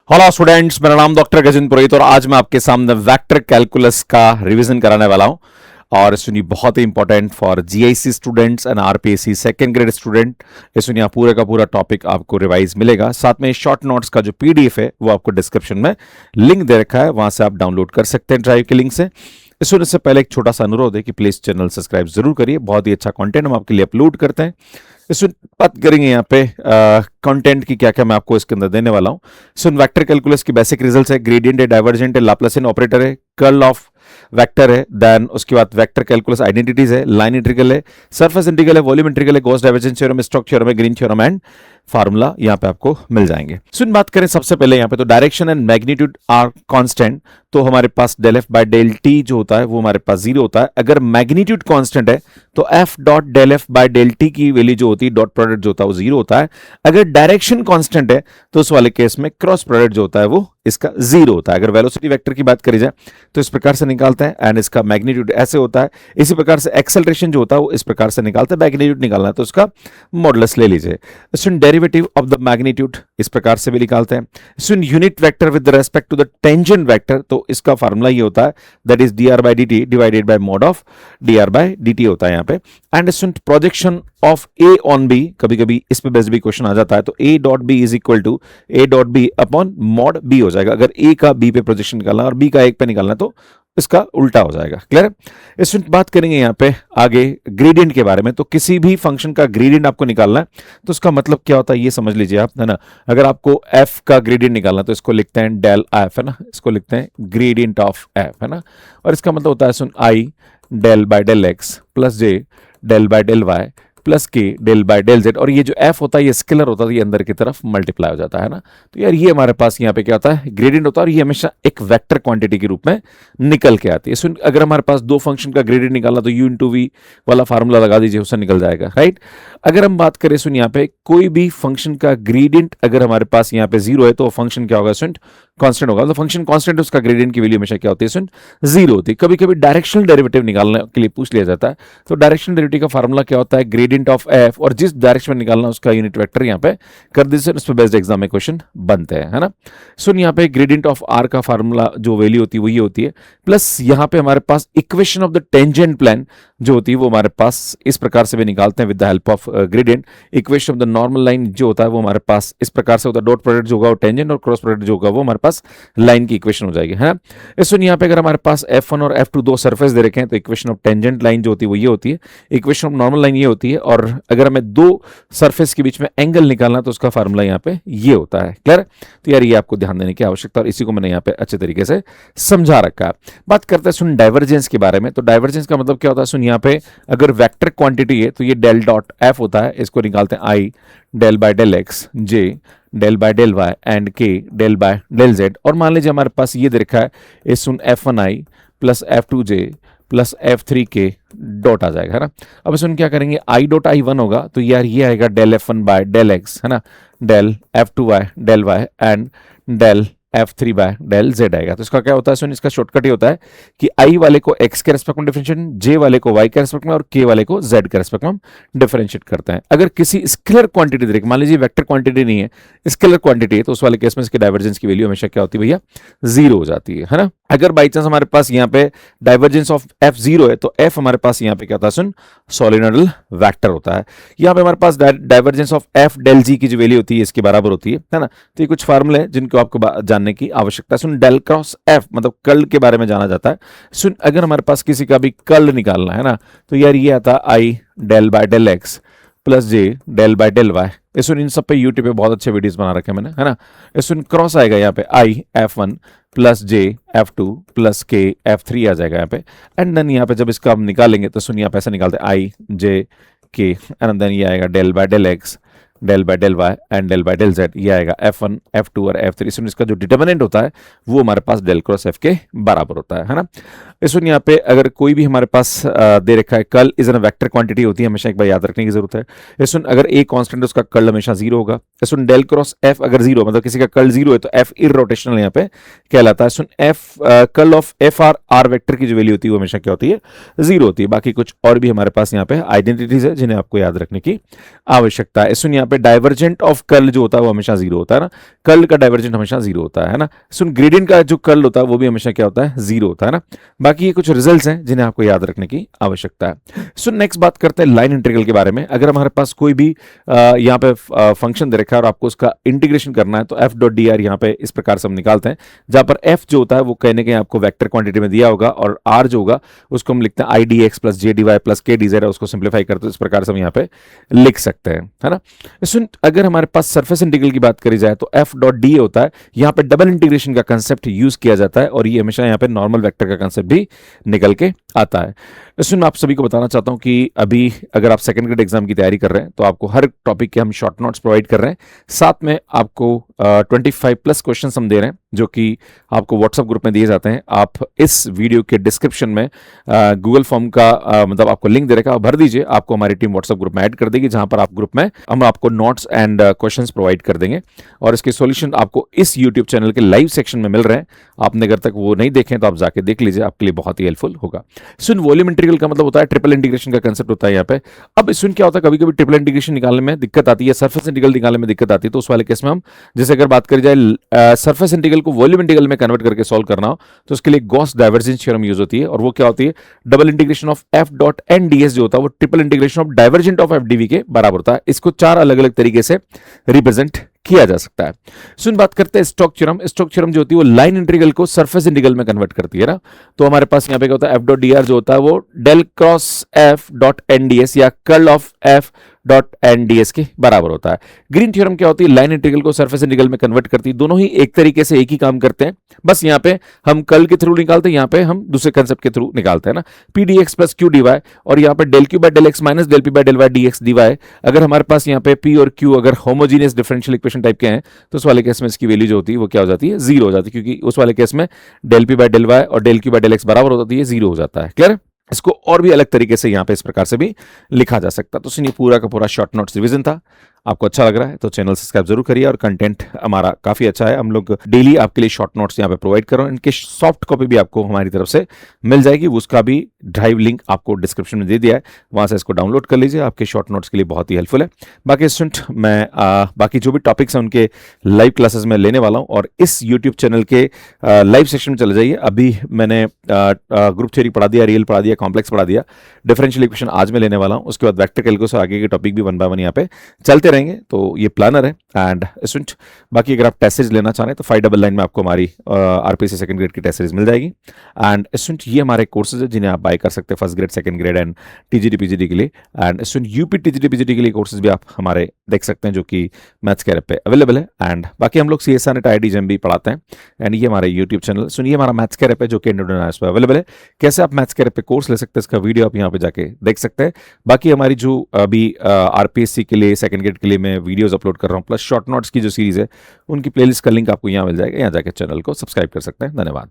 Hello students, मेरा नाम doctor Gajendra पुरोहित और आज मैं आपके सामने वेक्टर कैलकुलस का रिवीजन कराने वाला हूं। और सुनिए, बहुत ही important for GIC students and RPSC second grade student. ये सुनिए, पूरे का पूरा टॉपिक आपको रिवाइज मिलेगा। साथ में शॉर्ट नोट्स का जो पीडीएफ है वो आपको डिस्क्रिप्शन में लिंक दे रखा है, वहां से आप डाउनलोड कर सकते हैं ड्राइव के लिंक से। इससे पहले एक छोटा सा अनुरोध है कि प्लीज चैनल सब्सक्राइब जरूर करिए। बहुत ही अच्छा कंटेंट हम आपके लिए अपलोड करते हैं। इसमें बात करेंगे यहाँ पे कंटेंट की, क्या क्या मैं आपको इसके अंदर देने वाला हूँ। सो वेक्टर कैलकुलस की बेसिक रिजल्ट्स है, ग्रेडियंट है, डाइवर्जेंट है, लाप्लासियन ऑपरेटर है, कर्ल ऑफ वेक्टर है, देन उसके बाद वेक्टर कैलकुलस आइडेंटिटीज है, लाइन इंटीग्रल है, सरफेस इंटीग्रल है, वॉल्यूम इंटीग्रल है, Gauss divergence theorem, Stokes theorem है, ग्रीन थ्योरम एंड फार्मूला यहाँ पे आपको मिल जाएंगे। सुन बात करें सबसे पहले यहाँ पे, तो direction and magnitude are constant. तो हमारे पास del F by del t जो होता है वो हमारे पास जीरो होता है। अगर मैग्नीट्यूड कांस्टेंट है तो f dot del F by del t की वैल्यू जो होती है, डॉट प्रोडक्ट जो होता है वो जीरो होता है। अगर डायरेक्शन कांस्टेंट है तो उस वाले केस में क्रॉस प्रोडक्ट जो होता है वो इसका जीरो होता है। अगर वेलोसिटी वेक्टर की बात करी जाए तो इस प्रकार से निकालते हैं एंड इसका मैग्नीट्यूड ऐसे होता है। इसी प्रकार से एक्सेलरेशन जो होता है वो इस प्रकार से निकालते हैं। मैग्नीट्यूड निकालना है तो उसका मॉडुलस ले लीजिए। डेरिवेटिव ऑफ द मैग्नीट्यूड इस प्रकार से भी निकालते हैं। Unit vector with respect to the tangent vector, तो इसका फार्मूला ये होता है, that is d r by d t divided by mod of d r by d t होता है यहाँ पे। And projection of a on b, कभी कभी इस पे बेस्ड भी क्वेश्चन आ जाता है, तो a dot b is equal to a dot b upon mod b हो जाएगा। अगर ए का बी पे प्रोजेक्शन निकालना और बी का एक पे निकालना तो इसका उल्टा हो जाएगा। क्लियर है? इसमें बात करेंगे यहाँ पे आगे ग्रेडियंट के बारे में। तो किसी भी फंक्शन का ग्रेडियंट आपको निकालना है तो उसका मतलब क्या होता है ये समझ लीजिए आप, है ना। अगर आपको एफ का ग्रेडियंट निकालना है तो इसको लिखते हैं डेल एफ, है ना। इसको लिखते हैं ग्रेडियंट ऑफ एफ, है ना। और इसका मतलब होता है सुन i del by del x plus j del by del y plus k del by del z. और ये जो एफ होता है ये स्केलर होता है, ये अंदर की तरफ मल्टीप्लाई हो जाता है ना। तो यार ये हमारे पास यहाँ पे क्या होता है, ग्रेडियंट होता है और ये हमेशा एक वेक्टर क्वांटिटी के रूप में निकल के आती है। सुन, अगर हमारे पास दो फंक्शन का ग्रेडियंट निकालना तो यू इंटू वी वाला फार्मूला लगा दीजिए, उससे निकल जाएगा, राइट। अगर हम बात करें सुन यहाँ पे कोई भी फंक्शन का ग्रेडियंट अगर हमारे पास यहाँ पे जीरो है तो फंक्शन क्या होगा सुन, कांस्टेंट होगा। तो फंक्शन कांस्टेंट है, उसका ग्रेडियंट की वैल्यू हमेशा क्या होती है सुन, जीरो होती है। कभी कभी डायरेक्शनल डेरिवेटिव निकालने के लिए पूछ लिया जाता है, तो डायरेक्शनल डेरिवेटिव का फार्मूला क्या होता है, ग्रेडियंट ऑफ एफ, और जिस डायरेक्शन में निकालना उसका यूनिट वेक्टर यहाँ पे कर दीजिए। उस पर बेस्ड एग्जाम में क्वेश्चन बनते हैं, है ना। सुन यहाँ पे ग्रेडियंट ऑफ आर का फार्मूला जो वैल्यू होती है वो ये होती है, प्लस यहाँ पे हमारे पास equation of the tangent plane जो होती है वो हमारे पास इस प्रकार से भी निकालते हैं with the help of gradient. Equation of the normal line जो होता है वो हमारे पास इस प्रकार से होता है, डॉट प्रोडक्ट जो होगा वो टेंजेंट और क्रॉस प्रोडक्ट जो होगा वो हमारे पास लाइन की इक्वेशन हो जाएगी, है ना। सुन यहाँ पे अगर हमारे पास F1 और F2 दो सरफेस दे रखे हैं तो इक्वेशन ऑफ टेंजेंट लाइन जो होती है वो ये होती है, इक्वेशन ऑफ नॉर्मल लाइन ये होती है, और अगर हमें दो सरफेस के बीच में एंगल निकालना तो उसका फार्मूला यहाँ पे ये होता है। क्लियर? तो यार ये आपको ध्यान देने की आवश्यकता, और इसी को मैंने यहाँ पे अच्छे तरीके से समझा रखा है। बात करते हैं सुन डाइवर्जेंस के बारे में। तो डाइवर्जेंस का मतलब क्या होता है सुन, यहाँ पे अगर वेक्टर क्वांटिटी है तो ये डेल डॉट एफ होता है, इसको निकालते हैं i del by del x, j del by del y and k del by del z. और मान लीजिए हमारे पास ये दे रखा है, इस सुन F1i plus F2j plus F3k dot आ जाएगा, है ना। अब सुन क्या करेंगे, आई डॉट आई वन होगा तो यार ये आएगा del F1 bye del x, है ना, del F2y del y and del F3 by del z आएगा। तो इसका क्या होता है सुन, इसका शॉर्टकट ही होता है कि आई वाले को x के रेस्पेक्ट में डिफरेंशिएट, जे वाले को y के रेस्पेक्ट में और k वाले को z के रेस्पेक्ट में डिफरेंशिएट करते हैं। अगर किसी स्केलर क्वांटिटी देख, मान लीजिए वेक्टर क्वांटिटी नहीं है, स्केलर क्वांटिटी है, तो उस वाले केस में इसके डाइवर्जेंस की वैल्यू हमेशा क्या होती है भैया, जीरो हो जाती है ना। अगर बाई चांस हमारे पास यहाँ पे डाइवर्जेंस ऑफ एफ जीरो है तो एफ हमारे पास यहाँ पे क्या होता है सुन, सोलिनोइडल वेक्टर होता है। यहाँ पे हमारे पास डाइवर्जेंस ऑफ एफ डेल जी की जो वैल्यू होती है इसके बराबर होती है ना। तो ये कुछ फार्मूले हैं जिनको आपको जानने की आवश्यकता है। सुन डेल क्रॉस एफ मतलब कर्ल के बारे में जाना जाता है। सुन अगर हमारे पास किसी का भी कर्ल निकालना है ना तो यार ये आता है i del by del x plus j del by del y. इस इन सब पे यूट्यूब पे बहुत अच्छे वीडियोस बना रखे मैंने, है ना। इस क्रॉस आएगा यहाँ पे आई F1 प्लस जे F2 प्लस के F3 आ जाएगा यहाँ पे। एंड देन यहाँ पे जब इसका हम निकालेंगे तो सुन यहाँ पे ऐसा निकालते हैं आई जे के एंड देन ये आएगा del by del x del by del y and del by del z. ये आएगा F1 F2 और F3। सुन इसका जो डिटर्मिनेंट होता है वो हमारे पास डेल क्रॉस एफ के बराबर होता है ना। इस यहाँ पे अगर कोई भी हमारे पास दे रखा है curl is an vector quantity होती है, हमेशा एक बार याद रखने की जरूरत है। इस अगर ए कांस्टेंट है उसका कर्ल हमेशा जीरो होगा। इस डेल क्रॉस एफ अगर जीरो मतलब किसी का कर्ल जीरो है तो एफ इररोटेशनल यहाँ पे कहलाता है। सुन F curl of F r vector की जो वैल्यू होती है वो हमेशा क्या होती है, जीरो होती है। बाकी कुछ और भी हमारे पास यहाँ पे आइडेंटिटीज है जिन्हें आपको याद रखने की आवश्यकता है। सुन यहाँ पे डाइवर्जेंट ऑफ कर्ल जो होता है वो हमेशा जीरो होता है ना। कर्ल का डाइवर्जेंट हमेशा जीरो होता है ना। सुन ग्रेडियंट का जो कर्ल होता है वो भी हमेशा क्या होता है, जीरो होता है ना। बाकी ये कुछ रिजल्ट्स हैं जिन्हें आपको याद रखने की आवश्यकता है। सुन नेक्स्ट बात करते हैं लाइन इंटीग्रल के बारे में। अगर हमारे पास कोई भी यहाँ पे फंक्शन दे रखा है और आपको उसका इंटीग्रेशन करना है तो एफ डॉट डी आर यहाँ पे इस प्रकार से हम निकालते हैं, जहां पर एफ जो होता है वो कहने के आपको वेक्टर क्वांटिटी में दिया होगा और आर जो होगा उसको हम लिखते हैं i d x plus j d y plus k d z, उसको सिंप्लीफाई करते हैं इस प्रकार से हम यहाँ पे लिख सकते हैं, है ना। सुन अगर हमारे पास सरफेस इंटीग्रल की बात करी जाए तो एफ डॉट डी होता है, यहाँ पे डबल इंटीग्रेशन का कंसेप्ट यूज किया जाता है और ये हमेशा यहाँ पे नॉर्मल वेक्टर का कंसेप्ट भी निकल के आता है। इसमें मैं आप सभी को बताना चाहता हूं कि अभी अगर आप सेकंड ग्रेड एग्जाम की तैयारी कर रहे हैं तो आपको हर टॉपिक के हम शॉर्ट नोट्स प्रोवाइड कर रहे हैं, साथ में आपको 25 प्लस क्वेश्चंस हम दे रहे हैं जो कि आपको व्हाट्सएप ग्रुप में दिए जाते हैं। आप इस वीडियो के डिस्क्रिप्शन में गूगल फॉर्म का मतलब आपको लिंक दे रखा है, भर दीजिए, आपको हमारी टीम व्हाट्सएप ग्रुप में ऐड कर देगी, जहां पर आप ग्रुप में हम आपको नोट्स एंड क्वेश्चंस प्रोवाइड कर देंगे और इसके सॉल्यूशन आपको इस यूट्यूब चैनल के लाइव सेक्शन में मिल रहे हैं। आपने अगर तक वो नहीं देखें तो आप जाके देख लीजिए, आपके लिए बहुत ही हेल्पफुल होगा। सुन वॉल्यूम इंटीग्रल का मतलब होता है ट्रिपल इंटीग्रेशन का कंसेप्ट होता है यहाँ पे। अब इसमें क्या होता है, कभी कभी ट्रिपल इंटीग्रेशन निकालने में दिक्कत आती है, सरफेस इंटीग्रल निकालने में दिक्कत आती है, तो उस वाले केस में हम जैसे अगर बात करी जाए सरफेस इंटीग्रल को वॉल्यूम इंटीग्रल में कन्वर्ट करके सॉल्व करना हो तो उसके लिए गॉस डाइवर्जेंस थ्योरम यूज होती है और वो क्या होती है, double integration of F dot n d s जो होता है वो triple integration of divergent of f d v के बराबर होता है। इसको चार अलग अलग तरीके से रिप्रेजेंट किया जा सकता है। सुन बात करते हैं स्टोक थ्योरम। स्टोक थ्योरम जो होती है वो लाइन इंटीग्रल को सरफेस इंटीग्रल में कन्वर्ट करती है ना। तो हमारे पास यहाँ पे क्या होता है, एफ डॉट डी आर जो होता है वो del cross F dot n d s या curl of F dot n d s के बराबर होता है। ग्रीन थ्योरम क्या होती है, लाइन इंटीग्रल को सरफेस इंटीग्रल में कन्वर्ट करती है। दोनों ही एक तरीके से एक ही काम करते हैं, बस यहाँ पे हम कर्ल के थ्रू निकालते हैं, यहाँ पे हम दूसरे कंसेप्ट के थ्रू निकालते हैं ना। P d x plus q d y और यहाँ पे del Q by del x minus del P by del y d x d y. अगर हमारे पास यहाँ पे पी और क्यू अगर होमोजीनियस डिफरेंशियल इक्वेशन टाइप के हैं तो उस वाले केस में इसकी वैल्यू जो होती है वो क्या हो जाती है, जीरो हो जाती है, क्योंकि उस वाले केस में del P by del y और del Q by del x बराबर हो जाती है, जीरो हो जाता है। क्लियर? इसको और भी अलग तरीके से यहाँ पे इस प्रकार से भी लिखा जा सकता है। तो सुनिए पूरा का पूरा शॉर्ट नोट्स रिवीजन था। आपको अच्छा लग रहा है तो चैनल सब्सक्राइब जरूर करिए और कंटेंट हमारा काफी अच्छा है। हम लोग डेली आपके लिए शॉर्ट नोट्स यहाँ पे प्रोवाइड कर रहे हैं, इनके सॉफ्ट कॉपी भी आपको हमारी तरफ से मिल जाएगी, उसका भी ड्राइव लिंक आपको डिस्क्रिप्शन में दे दिया है, वहां से इसको डाउनलोड कर लीजिए, आपके शॉर्ट नोट्स के लिए बहुत ही हेल्पफुल है। बाकी स्टूडेंट मैं बाकी जो भी टॉपिक्स हैं उनके लाइव क्लासेस में लेने वाला हूँ और इस यूट्यूब चैनल के लाइव सेक्शन में चले जाइए। अभी मैंने ग्रुप थ्योरी पढ़ा दिया, रियल पढ़ा दिया, कॉम्प्लेक्स पढ़ा दिया, डिफरेंशियल इक्वेशन आज मैं लेने वाला हूँ, उसके बाद वेक्टर कैलकुलस और आगे के टॉपिक भी वन बाय वन यहाँ पे चलते रहेंगे। तो ये प्लानर है एंड स्टूडेंट बाकी अगर आप टेस्ट सीरीज लेना चाह रहे हैं तो 599 में आपको हमारी आरपीएससी सेकंड ग्रेड की टेस्ट सीरीज मिल जाएगी। एंड स्टूडेंट ये हमारे कोर्सेज है जिन्हें आप बाय कर सकते हैं first grade, second grade and TGD PGD के लिए। And student UP TGD PGD के लिए कोर्सेज भी आप हमारे देख सकते हैं जो कि मैथ्स कैरेप पे अवेलेबल है। एंड बाकी हम लोग सीएसआर नेट आईआईटी जेएम भी पढ़ाते हैं एंड ये हमारे यूट्यूब चैनल सुनिए हमारा मैथ्स कैरेप है जो कि एंड्रॉइड पे अवेलेबल है। कैसे आप मैथ्स कैरेप पे कोर्स ले सकते हैं इसका वीडियो आप यहाँ पे जाके देख सकते हैं। बाकी हमारी जो अभी आरपीएससी के लिए सेकंड ग्रेड के लिए मैं वीडियोस अपलोड कर रहा हूँ प्लस शॉर्ट नोट्स की जो सीरीज है उनकी प्लेलिस्ट का लिंक आपको यहाँ मिल जाएगा, यहाँ जाकर चैनल को सब्सक्राइब कर सकते हैं। धन्यवाद।